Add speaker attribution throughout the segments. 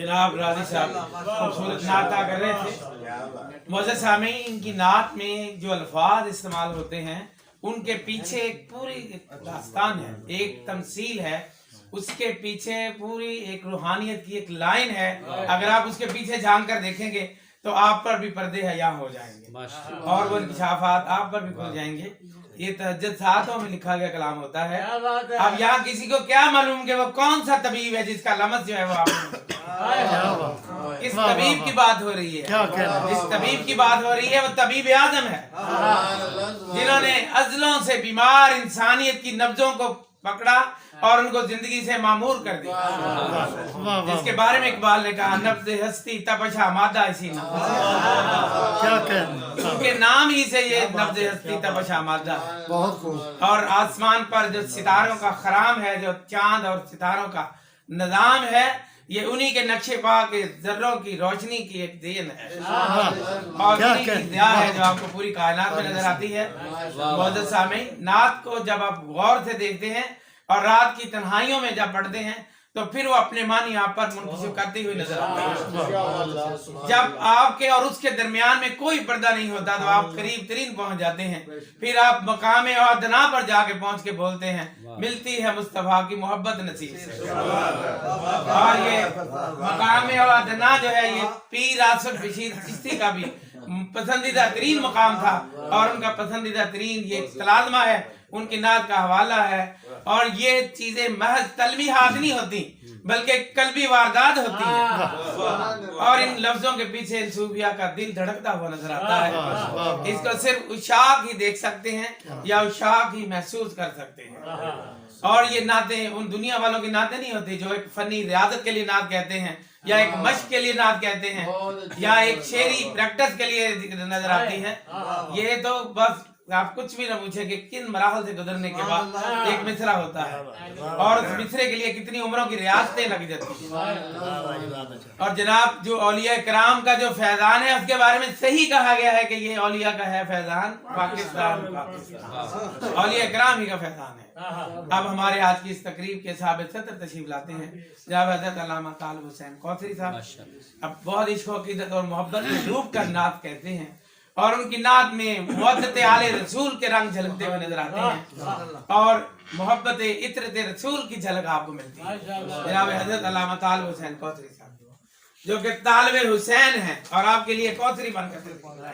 Speaker 1: जनाब राजी साहब खूबसूरत नात अदा कर रहे थे। मुअज़्ज़ज़ सामीन, इनकी नात में जो अल्फाज इस्तेमाल होते हैं उनके पीछे एक पूरी दास्तान है, एक तमसील है, उसके पीछे पूरी एक रूहानियत की एक लाइन है। अगर आप उसके पीछे झांक कर देखेंगे तो आप पर भी पर्दे हया हो जाएंगे और वो इंकशाफात आप पर भी खुल जाएंगे। ये तहज्जुद सातों में लिखा गया कलाम होता है। अब यहाँ किसी को क्या मालूम कि वो कौन सा तबीब है जिसका लमस जो है वो आपने इस तबीब की बात हो रही है। जिस तबीब की बात हो रही है वो तबीब आजम है, जिन्होंने अज़लों से बीमार इंसानियत की नब्जों को पकड़ा और उनको जिंदगी से मामूर कर दिया। जिसके बारे में इकबाल ने कहा, नब्ज़े हस्ती तपशा मादा इसी उनके नाम ही से ये नब्ज़े हस्ती तपशा मादा है। बहुत खूब। और आसमान पर जो सितारों का खराम है, जो चांद और सितारों का निजाम है, ये उन्हीं के नक्शे पा के जर्रों की रोशनी की एक देन है और उन्हीं की दिया है जो आपको पूरी कायनात में नजर आती है। मुअज़्ज़ज़ सामीन, नात को जब आप गौर से देखते हैं और रात की तन्हाइयों में जब पढ़ते हैं तो फिर वो अपने मानी आप पर मुनकशिफ करती हुई नजर आती है। जब आपके और उसके दरमियान में कोई पर्दा नहीं होता तो आप करीब तरीन पहुंच जाते हैं। फिर आप मकाम अदना पर जाके पहुंच के बोलते हैं, मिलती है मुस्तफा की मोहब्बत नसीब से। और ये मकाम अदना जो है ये पीर आसिफ बशीर चिश्ती का भी पसंदीदा तरीन मकाम था और उनका पसंदीदा तरीन ये तलाज़मा है, उनकी नात का हवाला है। और ये चीजें महज तलवी हाथ नहीं होती बल्कि कल्बी वारदात होती है और इन लफ्जों के पीछे इन सूफिया का दिल धड़कता हुआ नजर आता है। इसको सिर्फ उशाक ही देख सकते हैं या उशाक ही महसूस कर सकते हैं। और ये नाते उन दुनिया वालों की नाते नहीं होती जो एक फनी रियाजत के लिए नात कहते हैं या एक मश्क के लिए नात कहते हैं या एक शेरी प्रैक्टिस के लिए नजर आती है। ये तो बस आप कुछ भी ना पूछे कि किन मराहल से गुजरने के बाद एक मिसरा होता है और उस मिसरे के लिए कितनी उम्रों की रियासतें लग जाती हैं। और जनाब जो औलिया कराम का जो फैजान है उसके बारे में सही कहा गया है कि ये औलिया का है फैजान, पाकिस्तान औलिया कराम ही का फैजान है। अब हमारे आज की इस तकरीब के साबित सत्र तशरीफ लाते हैं जनाब हज़रत अल्लामा तालिब हुसैन कौसरी साहब। अब बहुत इश्क अक़ीदत और मोहब्बत में डूब कर नात कहते हैं और उनकी नात में मुहब्बत आले रसूल के रंग झलकते हुए नजर आते हैं और मोहब्बत इतरत रसूल की झलक आपको मिलती है। जनाब हज़रत अल्लामा तालिब हुसैन कौसरी साहब जो कि तालिब हुसैन हैं और आपके लिए कौसरी बनकर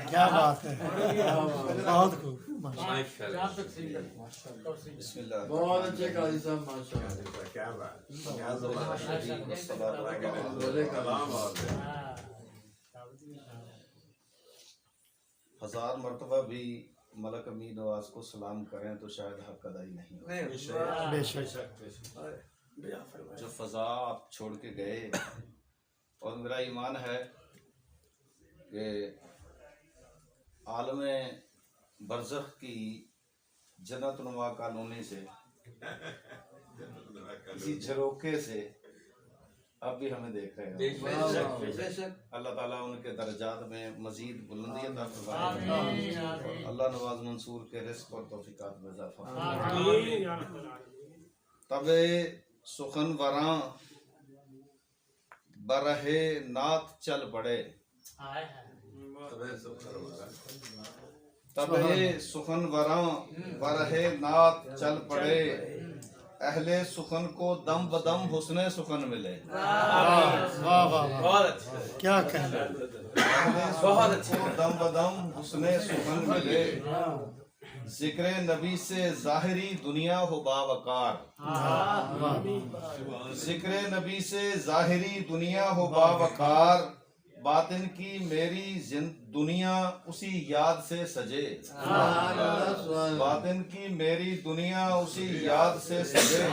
Speaker 1: क्या बात है। बहुत खूब,
Speaker 2: बहुत अच्छे काजी साहब, माशाअल्लाह, क्या बात।
Speaker 3: हजार मर्तबा भी मलक अमीन नवाज को सलाम करें तो शायद हक अदाई नहीं हो। जो फजा आप छोड़ के गए और मेरा ईमान है कि आलम बरज़ख की जन्नत नुमा कॉलोनी से किसी झरोके से अब भी हमें देख रहे हैं। अल्लाह ताला उनके दर्जात में मजीद बुलंदी अता फरमाए। अल्लाह नवाज मंसूर के रिज़्क़ और तौफीकात में इज़ाफ़ा फरमाए। तबे सुखन वरां बरहे नात चल पड़े, तबे सुखन वरां बरहे नात चल पड़े, अहले सुखन को दम बदम हुस्ने सुखन मिले।
Speaker 1: बहुत अच्छा,
Speaker 4: क्या कहना,
Speaker 1: बहुत अच्छा।
Speaker 3: दम बदम हुस्ने सुखन मिले, जिक्र नबी से जाहिरी दुनिया हो बावकार, जिक्र नबी से जाहिरी दुनिया हो बावकार, बातिन की मेरी दुनिया उसी याद से सजे, बातिन की मेरी दुनिया उसी याद से सजे,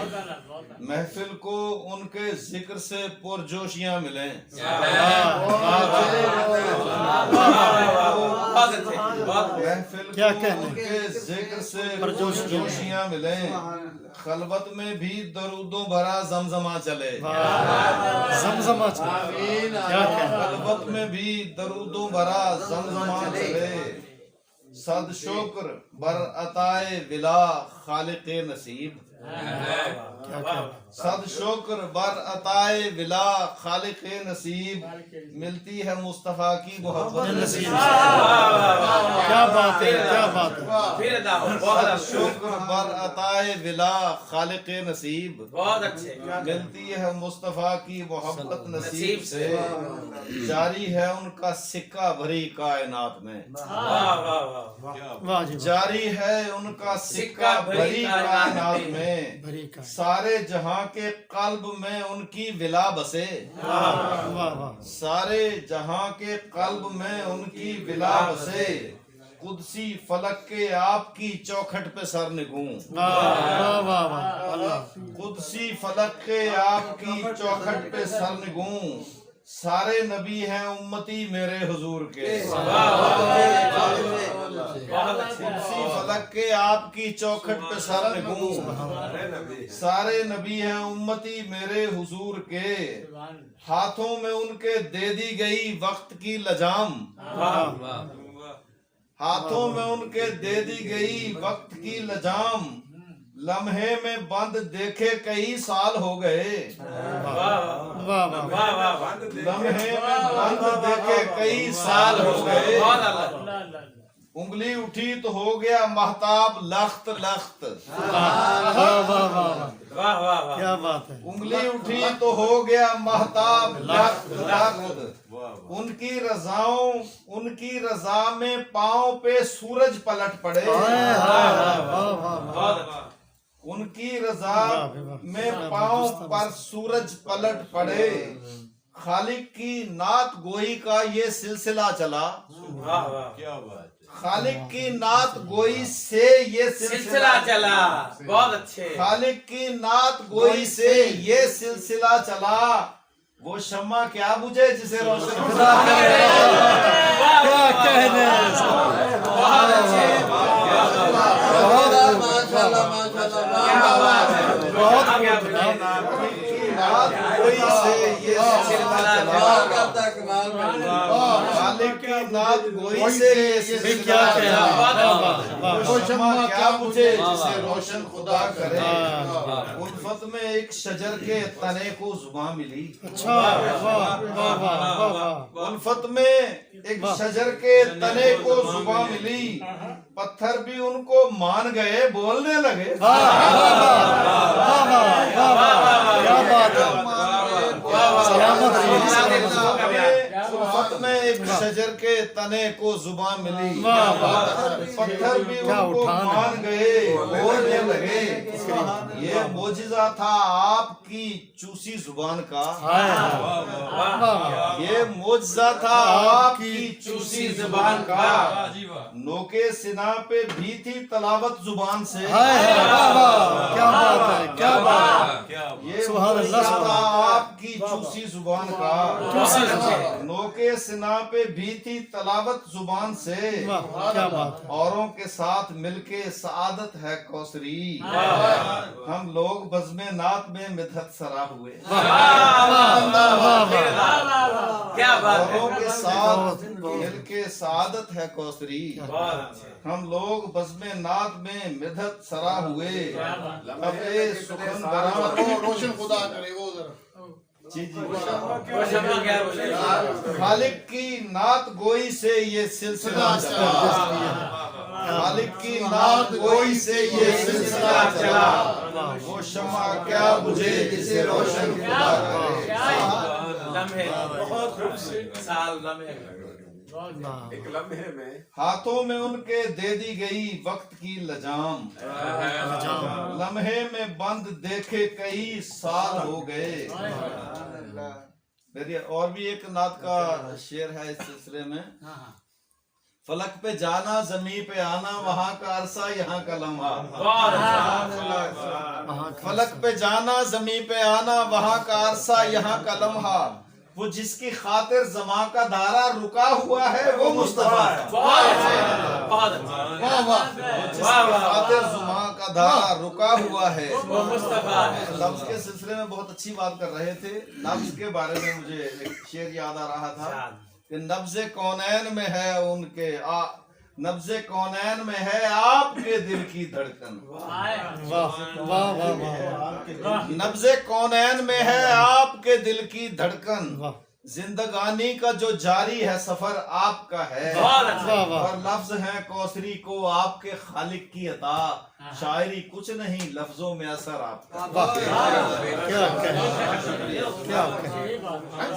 Speaker 3: महफिल को उनके जिक्र से पुरजोशियां मिलें, महफिल को उनके जिक्र से पुरजोशियां मिलें, खलवत में भी दरूदों भरा जमजमा चले,
Speaker 4: जमजमा चले,
Speaker 3: खलवत में भी दरूदों भरा जमजमा चले, सद शुक्र बर अताए विला खालिक नसीब, सद शुक्र बर अताए विला खालिक नसीब मिलती है मुस्तफा की मोहब्बत नसीब
Speaker 4: क्या बात है, क्या बात है।
Speaker 1: फिर दाओ, बहुत
Speaker 3: सद
Speaker 1: अच्छे,
Speaker 3: शुक्र बर अताए विला खालिक नसीब
Speaker 1: बहुत अच्छे।
Speaker 3: मिलती है मुस्तफा की मोहब्बत नसीब
Speaker 1: नसीब
Speaker 3: से जारी है उनका सिक्का भरी कायनात में
Speaker 1: वाह वाह वाह
Speaker 4: वाह जी वाह।
Speaker 3: जारी है उनका सिक्का भरी कायनात में
Speaker 4: भरी का
Speaker 3: सारे जहां के कल्ब में उनकी विला बसे
Speaker 4: वाह वाह
Speaker 3: सारे जहां के कल्ब में उनकी विला बसे कुदसी फलक के आपकी चौखट पे सर निगूं
Speaker 4: वाह वाह वाह वाह अल्लाह
Speaker 3: कुदसी फलक के आपकी चौखट पे सर निगूं सारे नबी हैं उम्मती मेरे हुजूर के
Speaker 1: बहुत अच्छे।
Speaker 3: कुदसी फलक के आपकी चौखट पे सर निगूं सारे नबी हैं उम्मती मेरे हुजूर के हाथों में उनके दे दी गई वक्त की लजाम हाथों में उनके दे दी गई वक्त की लजाम लम्हे में बंद देखे कई साल हो गए
Speaker 4: वाह वाह
Speaker 1: वाह वाह वाह
Speaker 3: लम्हे में बंद देखे कई साल हो गए
Speaker 1: बहुत अल्लाह
Speaker 3: उंगली उठी तो हो गया महताब लख्त लख्त
Speaker 4: वाह वाह वाह
Speaker 1: वाह वाह वाह
Speaker 4: क्या बात है।
Speaker 3: उंगली उठी तो हो गया महताब लख्त लख्त उनकी रजा में पांव पे सूरज पलट पड़े
Speaker 4: वाह वाह वाह वाह
Speaker 1: बहुत अच्छा।
Speaker 3: उनकी रजा में पांव पर सूरज पलट पड़े खालिक की नात गोई का ये सिलसिला चला
Speaker 1: वाह वाह
Speaker 3: खालिक की नात गोई से ये
Speaker 1: सिलसिला चला बहुत अच्छे।
Speaker 3: खालिक की नात गोई से ये सिलसिला चला वो शम्मा क्या बुझे जिसे रोशन खुदा करे
Speaker 4: क्या कहने
Speaker 1: बहुत अच्छे
Speaker 2: माशाल्लाह माशाल्लाह
Speaker 1: क्या बात है
Speaker 4: बहुत
Speaker 1: क्या बोले
Speaker 3: नात गोई से ये सिलसिला चला
Speaker 2: करता कमाल में
Speaker 3: खालिक की नात गोई से ये सिलसिला
Speaker 4: क्या कहना
Speaker 3: चला
Speaker 4: वाह वाह वाह
Speaker 3: वो शम्मा क्या बुझे जिसे रोशन खुदा करे उल्फत में एक शजर के तने को जुबान मिली
Speaker 4: अच्छा वाह वाह वाह वाह वाह
Speaker 3: उल्फत में एक शजर के तने को जुबान मिली पत्थर भी उनको मान गए बोलने लगे
Speaker 4: वाह वाह वाह वाह क्या बात है। सलामत रहिए, सलामत रहिए।
Speaker 3: उल्फत में एक शजर के तने को जुबान मिली
Speaker 4: वाह वाह
Speaker 3: पत्थर भी
Speaker 4: क्या
Speaker 3: उनको
Speaker 4: उठान है।
Speaker 3: मान गए बोलने लगे ये मोजिजा था आपकी चूसी जुबान का
Speaker 4: हाय वाह
Speaker 3: ये मोजिजा था आपकी चूसी जुबान का नोके सिना पे भी थी तलावत जुबान से
Speaker 4: हाय वाह वाह क्या बात है, क्या बात है।
Speaker 3: ये
Speaker 4: सुभान अल्लाह,
Speaker 3: मोजिजा था
Speaker 4: सुभान
Speaker 3: आपकी चूसी जुबान का
Speaker 4: चूसी जुबान।
Speaker 3: नोके सिना पे भी थी तलावत जुबान से
Speaker 4: वाह क्या बात है।
Speaker 3: औरों के साथ मिलके सआदत है कौसरी हम लोग बज़्म नात में मिदहत सरा हुए
Speaker 1: क्या बात है
Speaker 3: औरों के साथ मिलके सआदत है कौसरी
Speaker 1: बहुत अच्छे
Speaker 3: हम लोग बज़्म नात में मिदहत सरा हुए अब ए सुखन बरा
Speaker 2: रोशन खुदा करे वो जरा
Speaker 3: जी जी
Speaker 1: वो शम्मा क्या बोले
Speaker 3: खालिक की नात गोई से ये सिलसिला चला खालिक की नात गोई से ये सिलसिला चला वो शम्मा क्या बुझे जिसे रोशन खुदा करे
Speaker 1: लम्हे बहुत खूबसूरत साल लम्हे
Speaker 3: हाथों में उनके दे दी गई वक्त की लजाम लम्हे में बंद देखे कई साल हो गए मेरी और भी एक नात का शेर है इस सिलसिले में फलक पे जाना जमी पे आना वहाँ का अरसा यहाँ का लम्हा
Speaker 1: बहुत
Speaker 3: फलक पे जाना जमी पे आना वहाँ का अरसा यहाँ का लम्हा वो जिसकी खातिर जमा का धारा रुका हुआ है वो मुस्तफा है
Speaker 1: बहुत अच्छे बहुत अच्छे
Speaker 2: वाह वाह
Speaker 1: वाह वाह
Speaker 3: खातिर जमा का धारा रुका हुआ है
Speaker 1: वो मुस्तफा है
Speaker 3: लफ्ज के सिलसिले में बहुत अच्छी बात कर रहे थे लफ्ज के बारे में मुझे एक शेर याद आ रहा था कि नब्ज़े कौनैन में है उनके नब्ज़ कौनैन में है आपके दिल की धड़कन।
Speaker 4: वाह वाह वाह वाह
Speaker 3: नब्ज़ कौनैन में है आपके दिल की धड़कन।
Speaker 4: वाह
Speaker 3: जिंदगानी का जो जारी है सफर आपका है।
Speaker 4: वाह वाह
Speaker 3: और लफ्ज है कौसरी को आपके खालिक की अता। शायरी कुछ नहीं लफ्जों में असर आपका।
Speaker 4: क्या कहने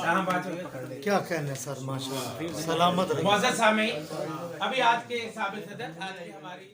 Speaker 1: हाँ, बात है।
Speaker 4: क्या कहने सर माशाल्लाह सलामत रहिए।
Speaker 1: मुअज़्ज़ज़ सामीन, अभी आज के साबित सदर आज की हमारी